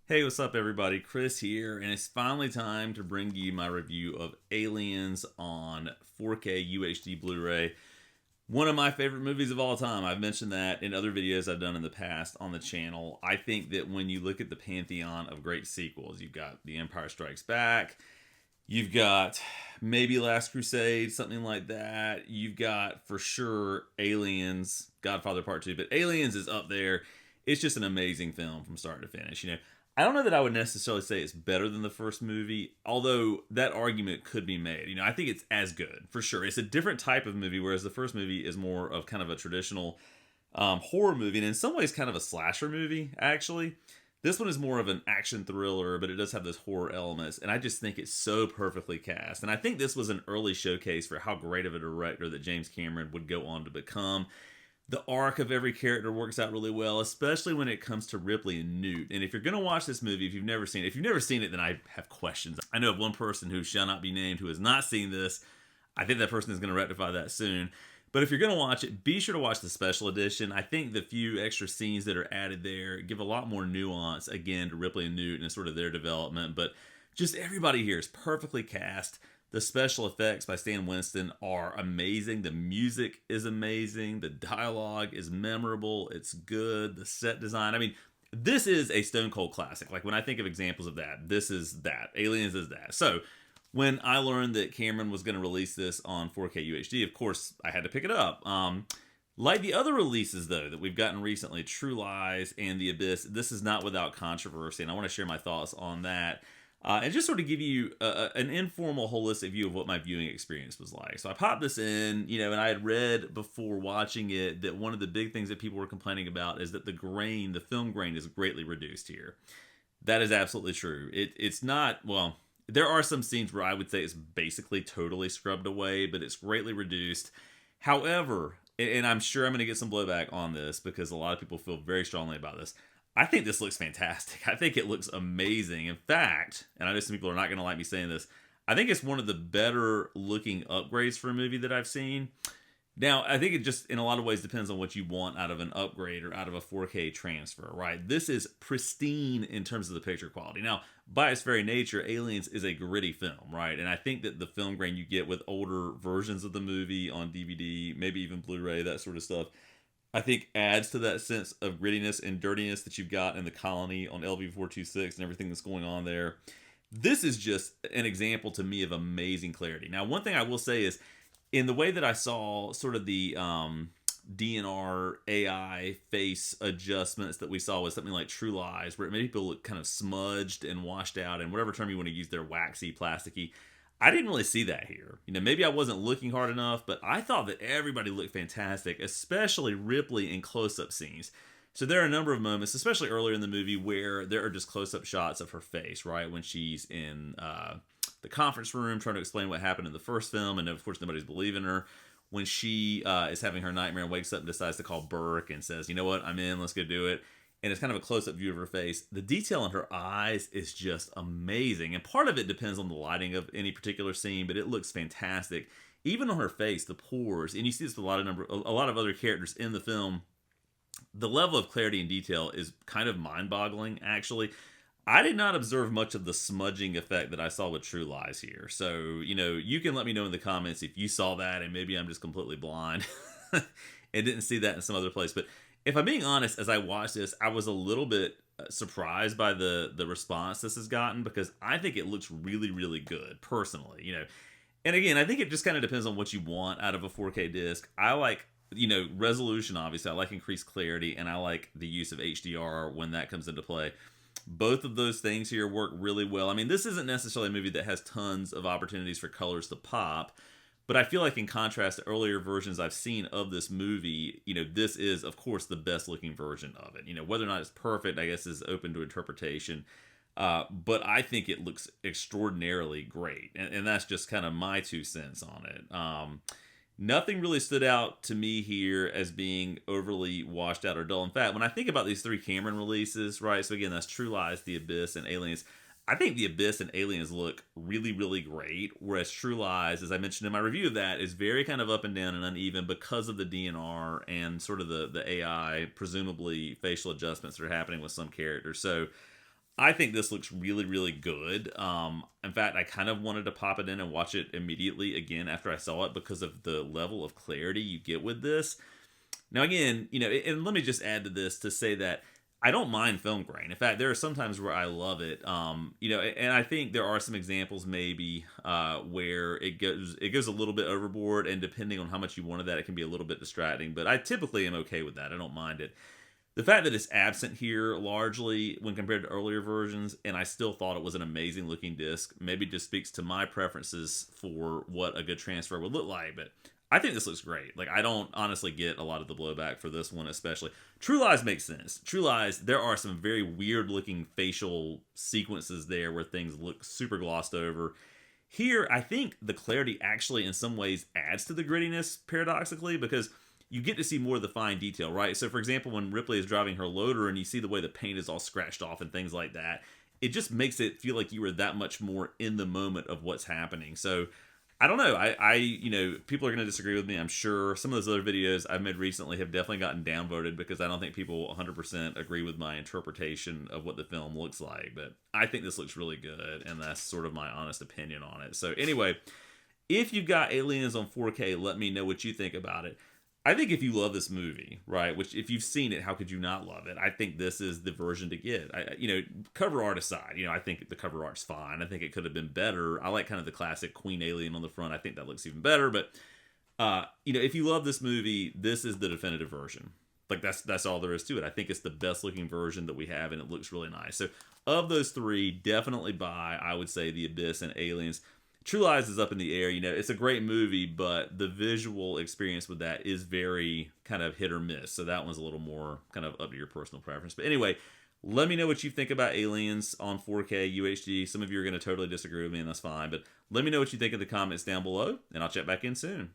Hey, what's up, everybody? Chris here, and it's finally time to bring you my review of Aliens on 4K UHD Blu-ray. One of my favorite movies of all time. I've mentioned that in other videos I've done in the past on the channel. I think that when you look at the pantheon of great sequels, you've got The Empire Strikes Back, you've got maybe Last Crusade, something like that. You've got, for sure, Aliens, Godfather Part 2, but Aliens is up there. It's just an amazing film from start to finish. I don't know that I would necessarily say it's better than the first movie, although that argument could be made. I think it's as good, for sure. It's a different type of movie, whereas the first movie is more of kind of a traditional horror movie, and in some ways kind of a slasher movie, actually. This one is more of an action thriller, but it does have those horror elements, and I just think it's so perfectly cast. And I think this was an early showcase for how great of a director that James Cameron would go on to become. The arc of every character works out really well, especially when it comes to Ripley and Newt. And if you're going to watch this movie, if you've never seen it, then I have questions. I know of one person who shall not be named who has not seen this. I think that person is going to rectify that soon. But if you're going to watch it, be sure to watch the special edition. I think the few extra scenes that are added there give a lot more nuance, again, to Ripley and Newt and sort of their development. But just everybody here is perfectly cast. The special effects by Stan Winston are amazing. The music is amazing. The dialogue is memorable. It's good. The set design. I mean, this is a stone cold classic. Like, when I think of examples of that, this is that. Aliens is that. So, when I learned that Cameron was going to release this on 4K UHD, of course, I had to pick it up. Like the other releases, though, that we've gotten recently, True Lies and The Abyss, this is not without controversy, and I want to share my thoughts on that. And just sort of give you an informal, holistic view of what my viewing experience was like. So I popped this in, and I had read before watching it that one of the big things that people were complaining about is that the film grain is greatly reduced here. That is absolutely true. It's not, well, there are some scenes where I would say it's basically totally scrubbed away, but it's greatly reduced. However, and I'm sure I'm going to get some blowback on this because a lot of people feel very strongly about this, I think this looks fantastic. I think it looks amazing. In fact, and I know some people are not going to like me saying this, I think it's one of the better looking upgrades for a movie that I've seen. Now, I think it just in a lot of ways depends on what you want out of an upgrade or out of a 4K transfer, right? This is pristine in terms of the picture quality. Now, by its very nature, Aliens is a gritty film, right? And I think that the film grain you get with older versions of the movie on DVD, maybe even Blu-ray, that sort of stuff, I think adds to that sense of grittiness and dirtiness that you've got in the colony on LV-426 and everything that's going on there. This is just an example to me of amazing clarity. Now, one thing I will say is, in the way that I saw sort of the DNR AI face adjustments that we saw with something like True Lies, where it made people look kind of smudged and washed out, and whatever term you want to use, they're waxy, plasticky. I didn't really see that here. Maybe I wasn't looking hard enough, but I thought that everybody looked fantastic, especially Ripley in close-up scenes. So there are a number of moments, especially earlier in the movie, where there are just close-up shots of her face, right? When she's in the conference room trying to explain what happened in the first film, and of course nobody's believing her. When she is having her nightmare and wakes up and decides to call Burke and says, you know what, I'm in, let's go do it. And it's kind of a close-up view of her face. The detail in her eyes is just amazing. And part of it depends on the lighting of any particular scene, but it looks fantastic. Even on her face, the pores, and you see this with a lot of other characters in the film, the level of clarity and detail is kind of mind-boggling, actually. I did not observe much of the smudging effect that I saw with True Lies here. So, you can let me know in the comments if you saw that, and maybe I'm just completely blind and didn't see that in some other place. But if I'm being honest, as I watched this, I was a little bit surprised by the response this has gotten, because I think it looks really, really good, personally. And again, I think it just kind of depends on what you want out of a 4K disc. I like, resolution, obviously. I like increased clarity, and I like the use of HDR when that comes into play. Both of those things here work really well. I mean, this isn't necessarily a movie that has tons of opportunities for colors to pop, but I feel like in contrast to earlier versions I've seen of this movie, this is, of course, the best looking version of it. Whether or not it's perfect, I guess, is open to interpretation. But I think it looks extraordinarily great. And that's just kind of my 2 cents on it. Nothing really stood out to me here as being overly washed out or dull. In fact, when I think about these 3 Cameron releases, right? So again, that's True Lies, The Abyss, and Aliens. I think The Abyss and Aliens look really, really great, whereas True Lies, as I mentioned in my review of that, is very kind of up and down and uneven because of the DNR and sort of the AI, presumably facial adjustments that are happening with some characters. So I think this looks really, really good. In fact, I kind of wanted to pop it in and watch it immediately again after I saw it because of the level of clarity you get with this. Now, again, and let me just add to this to say that I don't mind film grain. In fact, there are some times where I love it. And I think there are some examples maybe where it goes a little bit overboard, and depending on how much you wanted that, it can be a little bit distracting. But I typically am okay with that. I don't mind it. The fact that it's absent here largely when compared to earlier versions, and I still thought it was an amazing looking disc, maybe just speaks to my preferences for what a good transfer would look like. But I think this looks great. Like, I don't honestly get a lot of the blowback for this one, especially. True Lies makes sense. True Lies, there are some very weird looking facial sequences there where things look super glossed over. Here, I think the clarity actually in some ways adds to the grittiness, paradoxically, because you get to see more of the fine detail, right? So, for example, when Ripley is driving her loader and you see the way the paint is all scratched off and things like that, it just makes it feel like you were that much more in the moment of what's happening. So, I don't know. People are going to disagree with me, I'm sure. Some of those other videos I've made recently have definitely gotten downvoted because I don't think people 100% agree with my interpretation of what the film looks like. But I think this looks really good, and that's sort of my honest opinion on it. So anyway, if you've got Aliens on 4K, let me know what you think about it. I think if you love this movie, right, which if you've seen it, how could you not love it? I think this is the version to get. Cover art aside, I think the cover art's fine. I think it could have been better. I like kind of the classic Queen alien on the front. I think that looks even better. But, if you love this movie, this is the definitive version. Like, that's all there is to it. I think it's the best looking version that we have, and it looks really nice. So, of those three, definitely buy, I would say, The Abyss and Aliens. True Lies is up in the air. It's a great movie, but the visual experience with that is very kind of hit or miss. So that one's a little more kind of up to your personal preference. But anyway, let me know what you think about Aliens on 4K UHD. Some of you are going to totally disagree with me, and that's fine. But let me know what you think in the comments down below, and I'll check back in soon.